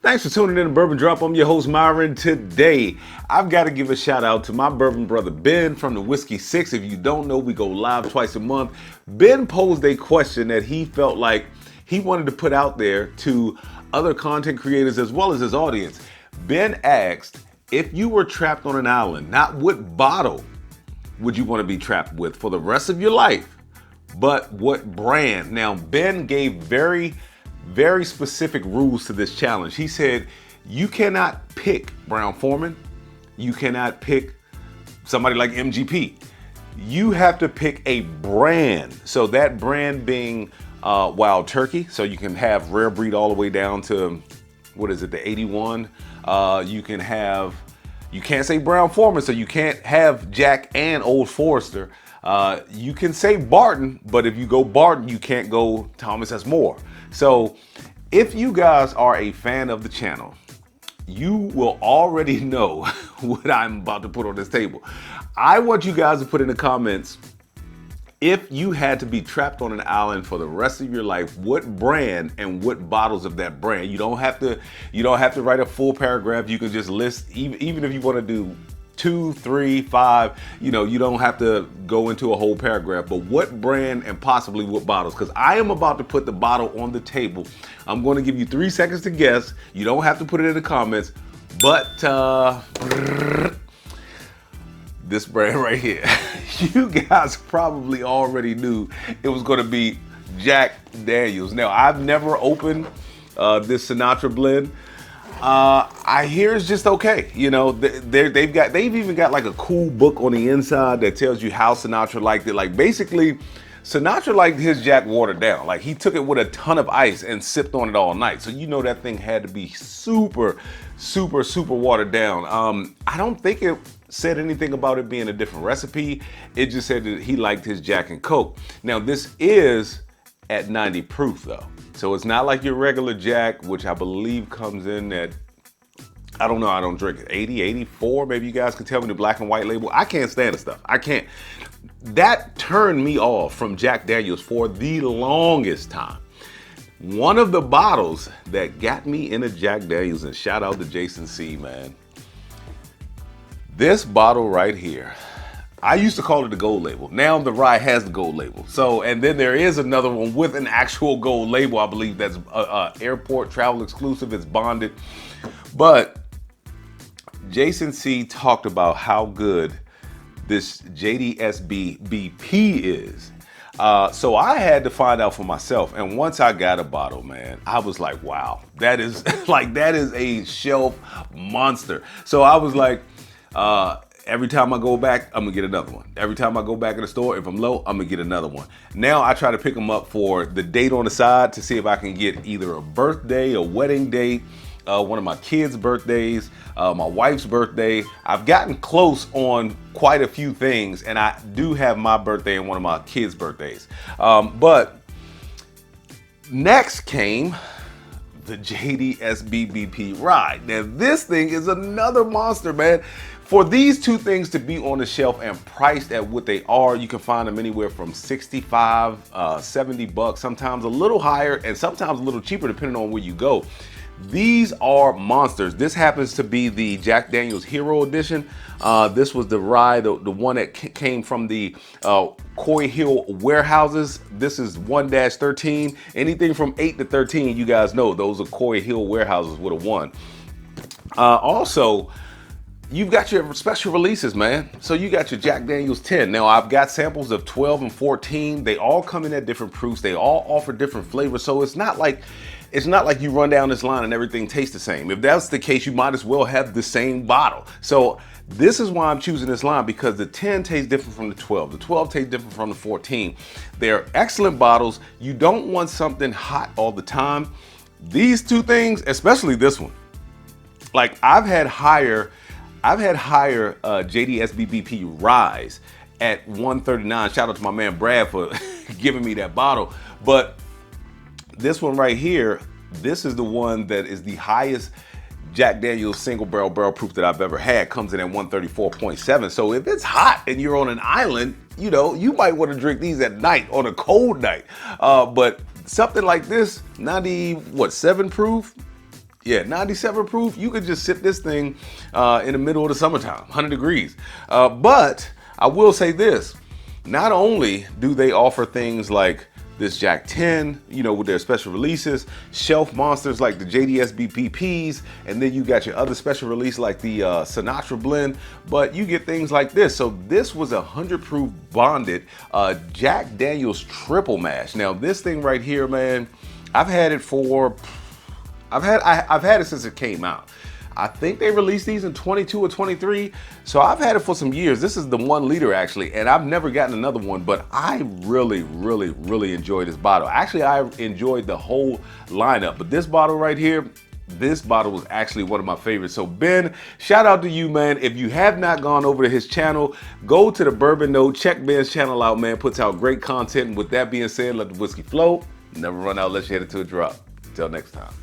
Thanks for tuning in to Bourbon Drop. I'm your host, Myron. Today, I've got to give a shout out to my bourbon brother, Ben from the Whiskey Six. If you don't know, we go live twice a month. Ben posed a question that he felt like he wanted to put out there to other content creators as well as his audience. Ben asked, if you were trapped on an island, not what bottle would you want to be trapped with for the rest of your life, but what brand? Now, Ben gave very specific rules to this challenge. He said, you cannot pick Brown-Forman. You cannot pick somebody like MGP. You have to pick a brand. So that brand being Wild Turkey. So you can have rare breed all the way down to, what is it, the 81. You can't say Brown-Forman, so you can't have Jack and Old Forester. You can say Barton, but if you go Barton, you can't go Thomas S. Moore. So if you guys are a fan of the channel, you will already know what I'm about to put on this table. I want you guys to put in the comments, if you had to be trapped on an island for the rest of your life, what brand and what bottles of that brand? You don't have to write a full paragraph. You can just list, even if you want to do 2, 3, 5, you don't have to go into a whole paragraph, but what brand and possibly what bottles, because I am about to put the bottle on the table. I'm going to give you 3 seconds to guess. You don't have to put it in the comments, but this brand right here, you guys probably already knew it was going to be Jack Daniels. Now, I've never opened this Sinatra blend. I hear it's just okay. They've even got like a cool book on the inside that tells you how Sinatra liked it. Like basically, Sinatra liked his Jack watered down. Like he took it with a ton of ice and sipped on it all night. So that thing had to be super watered down. I don't think it said anything about it being a different recipe. It just said that he liked his Jack and Coke. Now this is at 90 proof though. So it's not like your regular Jack, which I believe comes in at, I don't know, I don't drink it, 80, 84. Maybe you guys can tell me the black and white label. I can't stand the stuff. I can't. That turned me off from Jack Daniels for the longest time. One of the bottles that got me into Jack Daniels, and shout out to Jason C, man. This bottle right here, I used to call it the gold label. Now the rye has the gold label. So, and then there is another one with an actual gold label. I believe that's airport travel exclusive. It's bonded. But Jason C talked about how good this JDSB BP is. So I had to find out for myself. And once I got a bottle, man, I was like, wow, that is that is a shelf monster. So I was like, every time I go back, I'm gonna get another one. Every time I go back in the store, if I'm low, I'm gonna get another one. Now I try to pick them up for the date on the side to see if I can get either a birthday, a wedding date, one of my kids' birthdays, my wife's birthday. I've gotten close on quite a few things, and I do have my birthday and one of my kids' birthdays. But next came the JDSB Rye. Now this thing is another monster, man. For these two things to be on the shelf and priced at what they are, you can find them anywhere from 65, 70 bucks, sometimes a little higher and sometimes a little cheaper depending on where you go. These are monsters. This happens to be the Jack Daniel's Hero Edition. This was the rye, the one that came from the Coy Hill warehouses. This is 1-13. Anything from 8 to 13, you guys know those are Coy Hill warehouses with a 1. Also, you've got your special releases, man. So you got your Jack Daniel's 10. Now I've got samples of 12 and 14. They all come in at different proofs. They all offer different flavors. So it's not like you run down this line and everything tastes the same. If that's the case, you might as well have the same bottle. So this is why I'm choosing this line, because the 10 tastes different from the 12. The 12 tastes different from the 14. They're excellent bottles. You don't want something hot all the time. These two things, especially this one, like I've had higher JDSB Ryes at 139. Shout out to my man Brad for giving me that bottle. But this one right here, this is the one that is the highest Jack Daniel's single barrel proof that I've ever had. Comes in at 134.7. So if it's hot and you're on an island, you might want to drink these at night on a cold night. But something like this, 97 proof, Yeah, 97 proof. You could just sip this thing in the middle of the summertime, 100 degrees. But I will say this, not only do they offer things like this Jack 10, you know, with their special releases, shelf monsters like the JDSB PPs, and then you got your other special release like the Sinatra blend, but you get things like this. So this was a 100 proof bonded Jack Daniel's triple mash. Now this thing right here, man, I've had it since it came out. I think they released these in 22 or 23, so I've had it for some years. This is the 1 liter actually, and I've never gotten another one, but I really enjoy this bottle. Actually, I enjoyed the whole lineup, but this bottle right here, this bottle was actually one of my favorites. So Ben, shout out to you, man. If you have not gone over to his channel, go to the Bourbon Note, check Ben's channel out, man. Puts out great content, and with that being said, let the whiskey flow. Never run out unless you head it to a drop. Until next time.